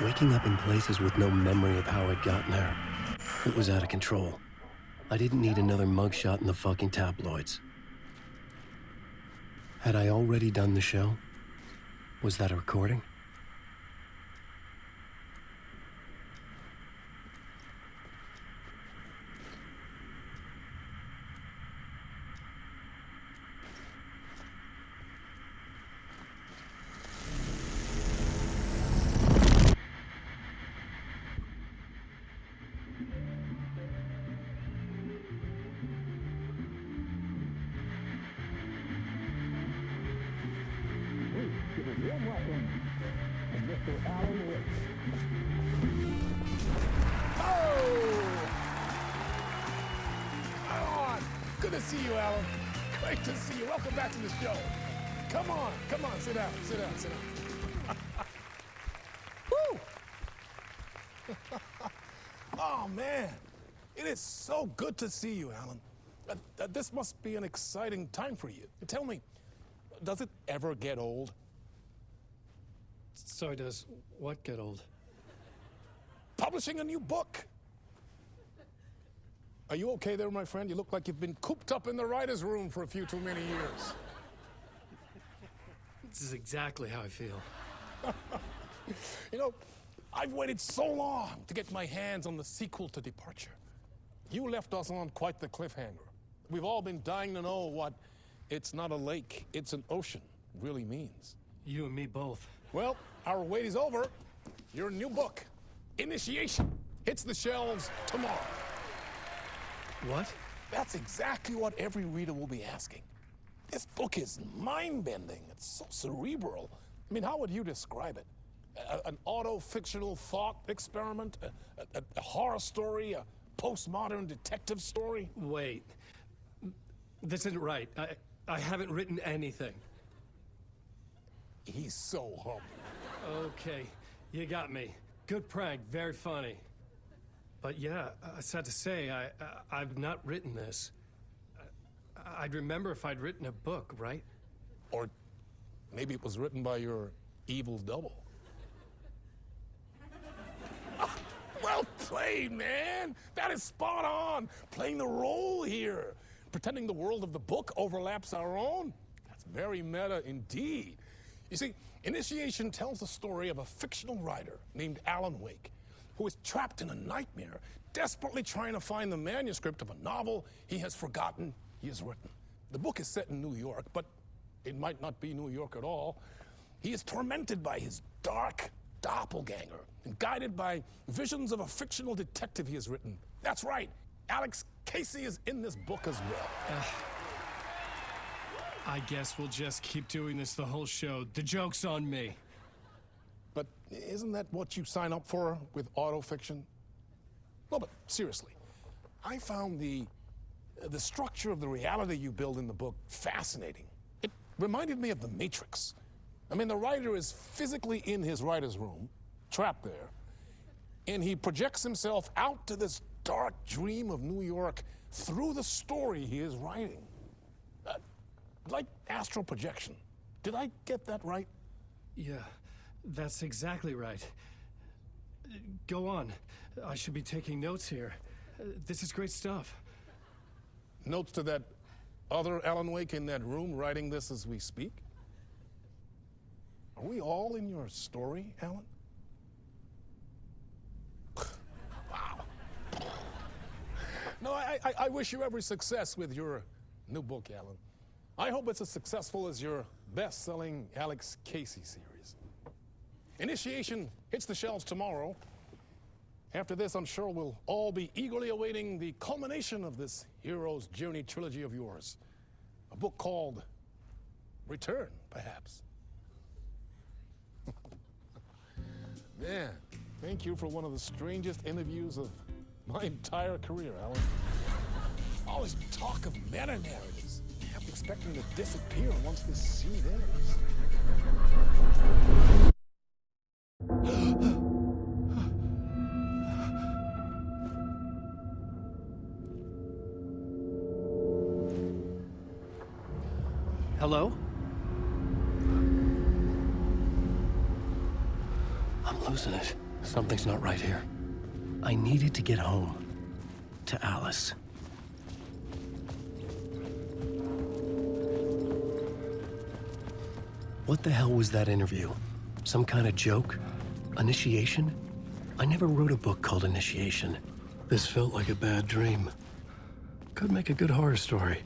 Waking up in places with no memory of how I'd gotten there. It was out of control. I didn't need another mugshot in the fucking tabloids. Had I already done the show? Was that a recording? Warm welcome to Mr. Alan Wake. Oh! Alan! Good to see you, Alan. Great to see you. Welcome back to the show. Come on, sit down, sit down. Woo! Oh, man. It is so good to see you, Alan. This must be an exciting time for you. Tell me, does it ever get old? Sorry, does what get old? Publishing a new book. Are you okay there, my friend? You look like you've been cooped up in the writer's room for a few too many years. This is exactly how I feel. You know, I've waited so long to get my hands on the sequel to Departure. You left us on quite the cliffhanger. We've all been dying to know what "it's not a lake, it's an ocean" really means. You and me both. Well, our wait is over. Your new book, Initiation, hits the shelves tomorrow. What? That's exactly what every reader will be asking. This book is mind-bending. It's so cerebral. I mean, how would you describe it? An auto-fictional thought experiment? A horror story? A postmodern detective story? Wait. This isn't right. I haven't written anything. He's so humble. Okay, you got me. Good prank, very funny. But yeah, sad to say, I've not written this. I'd remember if I'd written a book, right? Or maybe it was written by your evil double. Well played, man. That is spot on. Playing the role here. Pretending the world of the book overlaps our own. That's very meta indeed. You see, Initiation tells the story of a fictional writer named Alan Wake, who is trapped in a nightmare, desperately trying to find the manuscript of a novel he has forgotten he has written. The book is set in New York, but it might not be New York at all. He is tormented by his dark doppelganger and guided by visions of a fictional detective he has written. That's right, Alex Casey is in this book as well. I guess we'll just keep doing this the whole show. The joke's on me. But isn't that what you sign up for with autofiction? No, but seriously, I found the structure of the reality you build in the book fascinating. It reminded me of The Matrix. I mean, the writer is physically in his writer's room, trapped there, and he projects himself out to this dark dream of New York through the story he is writing. Like astral projection. Did I get that right? Yeah, that's exactly right. Go on. I should be taking notes here. This is great stuff. Notes to that other Alan Wake in that room writing this as we speak? Are we all in your story, Alan? Wow. No, I wish you every success with your new book, Alan. I hope it's as successful as your best-selling Alex Casey series. Initiation hits the shelves tomorrow. After this, I'm sure we'll all be eagerly awaiting the culmination of this hero's journey trilogy of yours. A book called Return, perhaps. Man, thank you for one of the strangest interviews of my entire career, Alan. All this talk of meta-narratives. Expecting to disappear once this scene ends. Hello? I'm losing it. Something's not right here. I needed to get home. To Alice. What the hell was that interview? Some kind of joke? Initiation? I never wrote a book called Initiation. This felt like a bad dream. Could make a good horror story.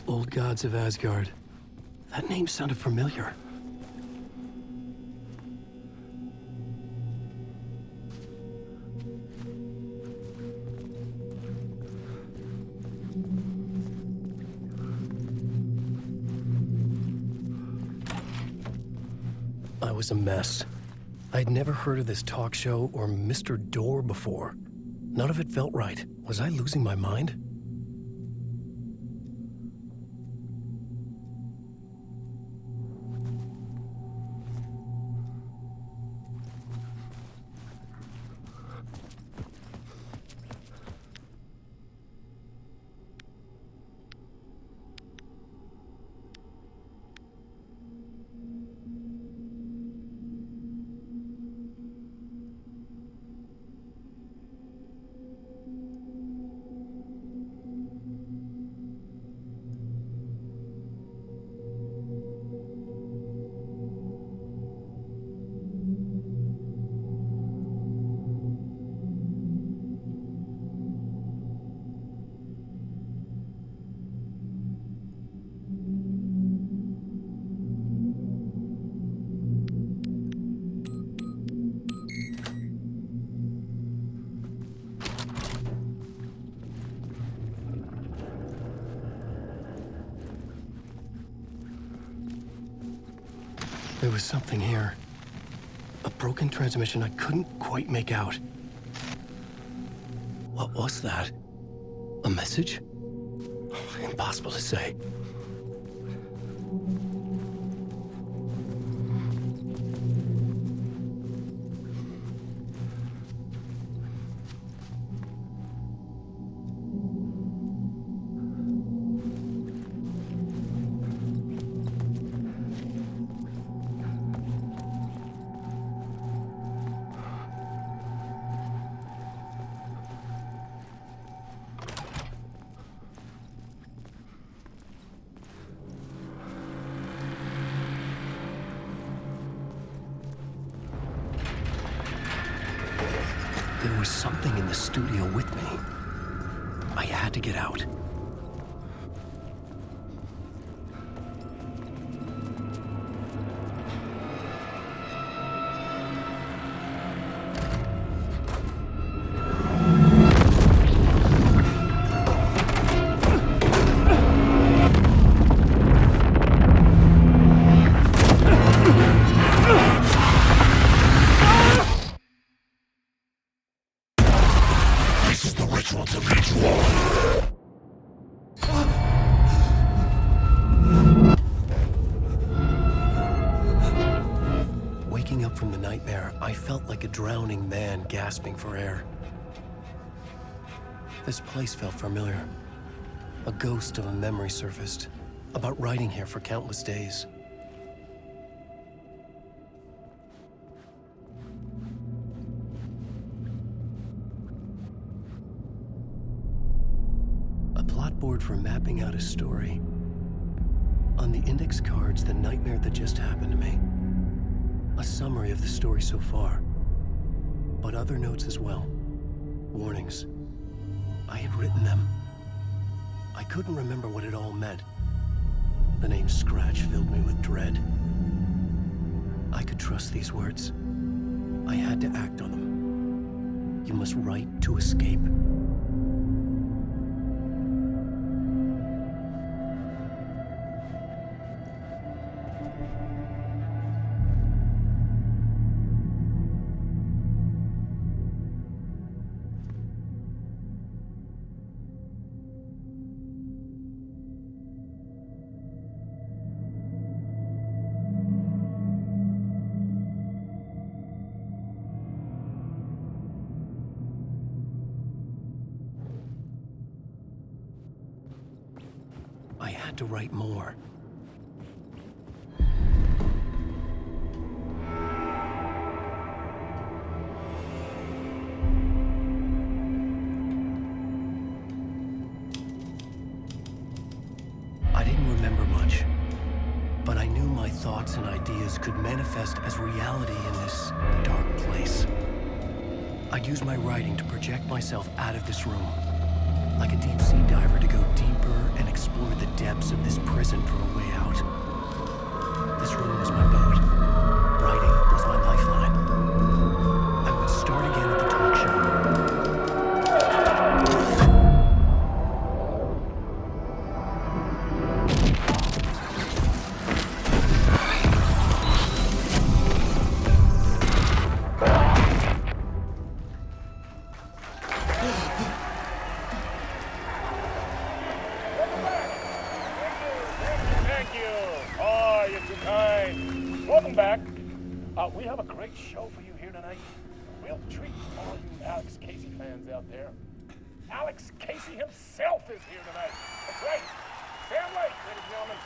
Old Gods of Asgard. That name sounded familiar. I was a mess. I'd never heard of this talk show or Mr. Door before. None of it felt right. Was I losing my mind? There was something here. A broken transmission I couldn't quite make out. What was that? A message? Impossible to say. There was something in the studio with me. I had to get out. Waking up from the nightmare, I felt like a drowning man gasping for air. This place felt familiar. A ghost of a memory surfaced, about riding here for countless days. A plot board for mapping out a story. On the index cards, the nightmare that just happened to me. A summary of the story so far, but other notes as well. Warnings. I had written them. I couldn't remember what it all meant. The name Scratch filled me with dread. I could trust these words. I had to act on them. You must write to escape. had to write more. I didn't remember much, but I knew my thoughts and ideas could manifest as reality in this dark place. I'd use my writing to project myself out of this room, like a deep sea diver to go deeper and explore the depths of this prison for a way out. This room was my boat. Writing was my lifeline. I would start again at the talk show. Welcome back. We have a great show for you here tonight. A real treat for all you Alex Casey fans out there. Alex Casey himself is here tonight. That's right. Sam Lake, ladies and gentlemen.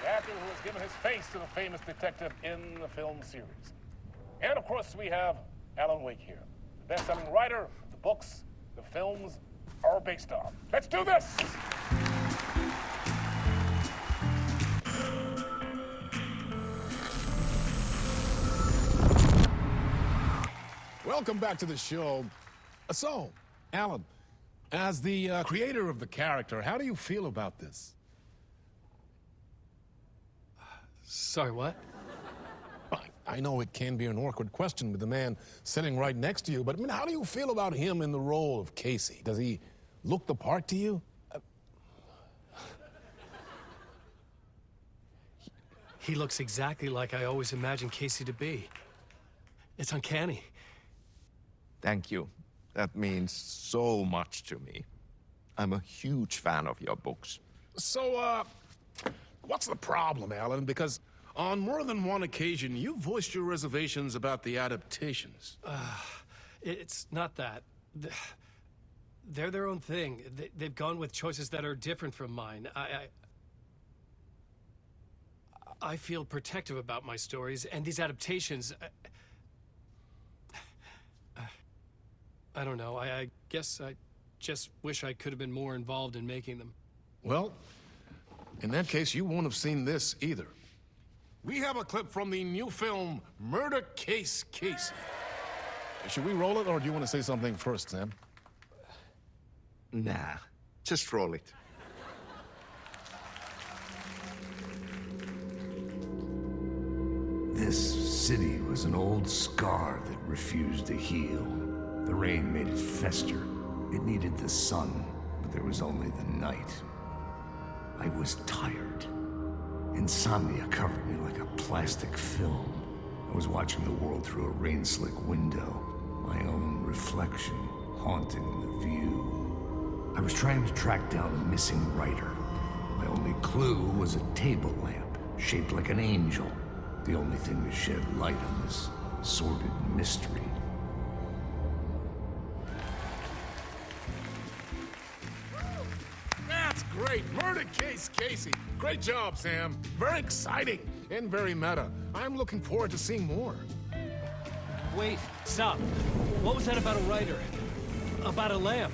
The actor who has given his face to the famous detective in the film series. And of course, we have Alan Wake here. The best-selling writer the books the films are based on. Let's do this! Welcome back to the show. So, Alan, as the creator of the character, how do you feel about this? Sorry, what? I know it can be an awkward question with the man sitting right next to you, but I mean, how do you feel about him in the role of Casey? Does he look the part to you? He looks exactly like I always imagined Casey to be. It's uncanny. Thank you. That means so much to me. I'm a huge fan of your books. So, what's the problem, Alan? Because on more than one occasion, you voiced your reservations about the adaptations. It's not that. They're their own thing. They've gone with choices that are different from mine. I feel protective about my stories, and these adaptations... I don't know. I guess I just wish I could have been more involved in making them. Well, in that case, you won't have seen this either. We have a clip from the new film, Murder Case Casey. Should we roll it, or do you want to say something first, Sam? Nah, just roll it. This city was an old scar that refused to heal. The rain made it fester. It needed the sun, but there was only the night. I was tired. Insomnia covered me like a plastic film. I was watching the world through a rain-slick window, my own reflection haunting the view. I was trying to track down a missing writer. My only clue was a table lamp, shaped like an angel. The only thing to shed light on this sordid mystery. That's great! Murder Case Casey! Great job, Sam. Very exciting and very meta. I'm looking forward to seeing more. Wait, stop. What was that about a writer? About a lamp?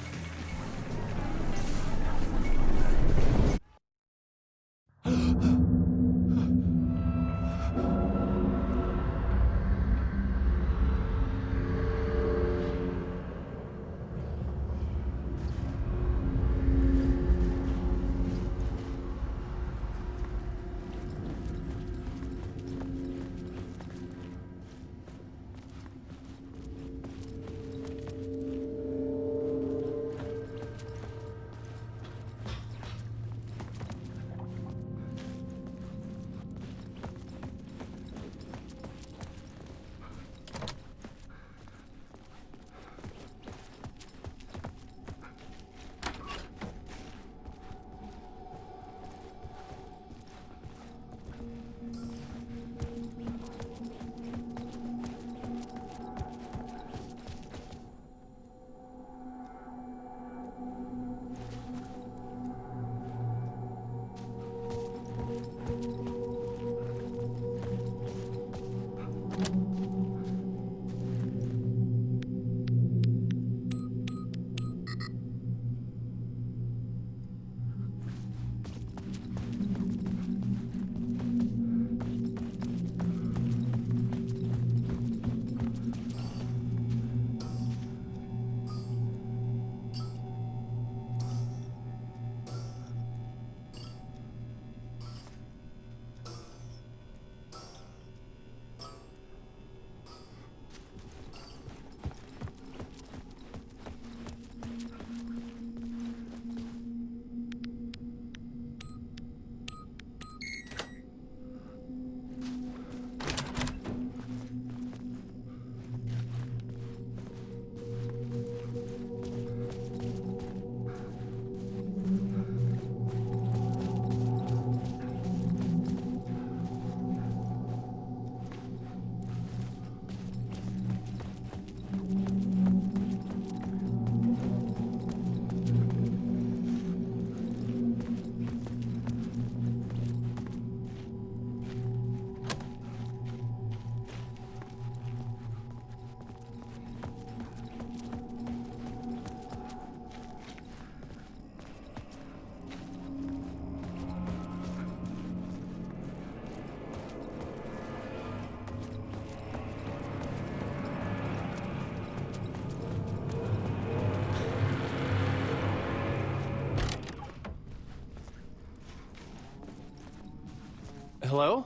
Hello?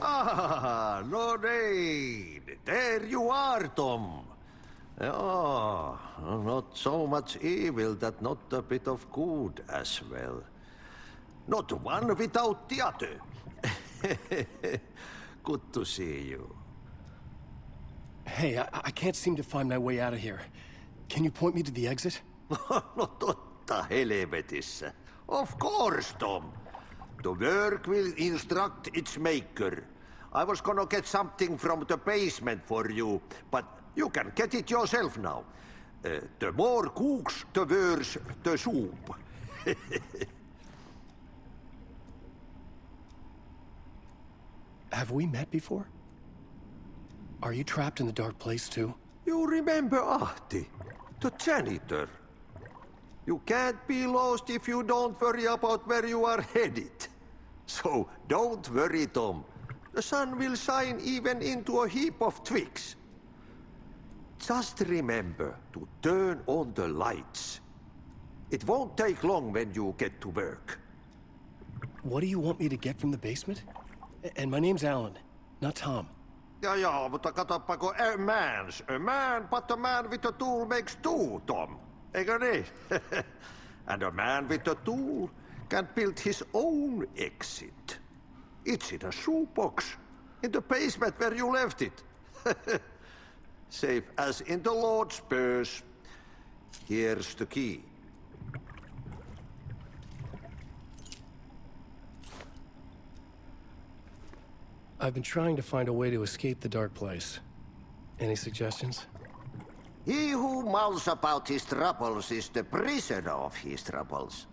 Ah, Lorraine! There you are, Tom. Oh, not so much evil that not a bit of good as well. Not one without the other. Good to see you. Hey, I can't seem to find my way out of here. Can you point me to the exit? No totta helvetissä. Of course, Tom. The work will instruct its maker. I was gonna get something from the basement for you, but you can get it yourself now. The more cooks, the worse the soup. Have we met before? Are you trapped in the dark place too? You remember Ahti, the janitor. You can't be lost if you don't worry about where you are headed. So don't worry, Tom. The sun will shine even into a heap of twigs. Just remember to turn on the lights. It won't take long when you get to work. What do you want me to get from the basement? And my name's Alan, not Tom. Ja, mutta katsoppa, a man, but a man with a tool makes two, Tom. Eikö niin? And a man with a tool can build his own exit. It's in a shoebox, in the basement where you left it. Safe as in the Lord's purse. Here's the key. I've been trying to find a way to escape the dark place. Any suggestions? He who mouths about his troubles is the prisoner of his troubles.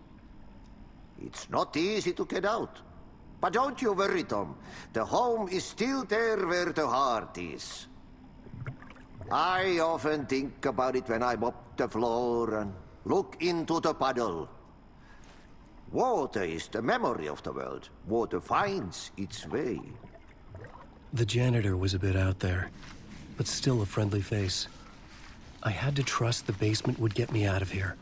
It's not easy to get out. But don't you worry, Tom. The home is still there where the heart is. I often think about it when I mop the floor and look into the puddle. Water is the memory of the world. Water finds its way. The janitor was a bit out there, but still a friendly face. I had to trust the basement would get me out of here.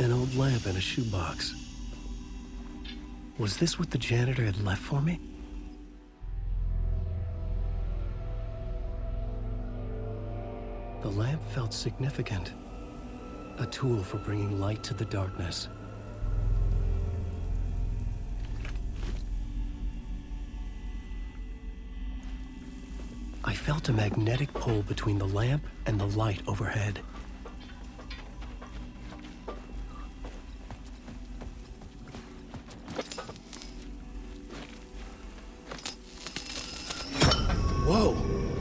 An old lamp in a shoebox. Was this what the janitor had left for me? The lamp felt significant. A tool for bringing light to the darkness. I felt a magnetic pull between the lamp and the light overhead. Whoa!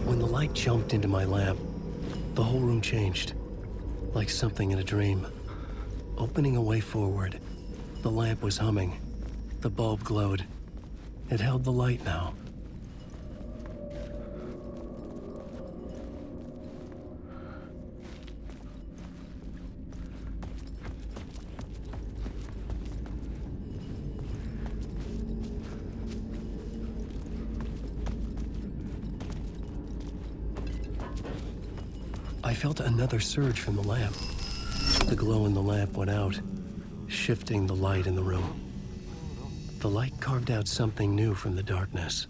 When the light jumped into my lamp, the whole room changed, like something in a dream. Opening a way forward, the lamp was humming. The bulb glowed. It held the light now. I felt another surge from the lamp. The glow in the lamp went out, shifting the light in the room. The light carved out something new from the darkness.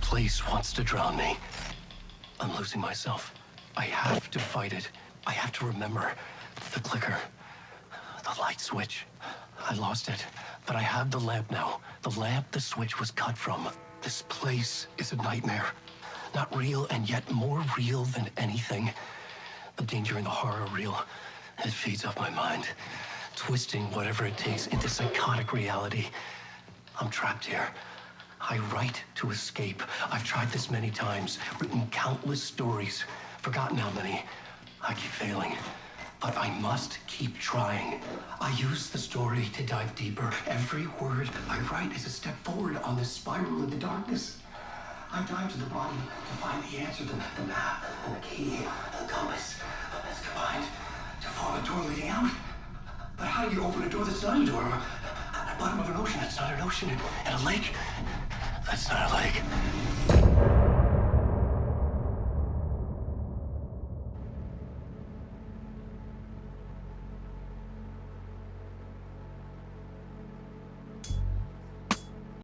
Place wants to drown me. I'm losing myself. I have to fight it. I have to remember. The clicker. The light switch. I lost it. But I have the lamp now. The lamp the switch was cut from. This place is a nightmare. Not real, and yet more real than anything. The danger and the horror real. It feeds off my mind. Twisting whatever it takes into psychotic reality. I'm trapped here. I write to escape. I've tried this many times, written countless stories, forgotten how many. I keep failing, but I must keep trying. I use the story to dive deeper. Every word I write is a step forward on this spiral into darkness. I dive to the bottom to find the answer, the map, and the key, the compass. It's combined to form a door leading out. But how do you open a door that's not a door? At the bottom of an ocean, that's not an ocean. And a lake, that's not a lake.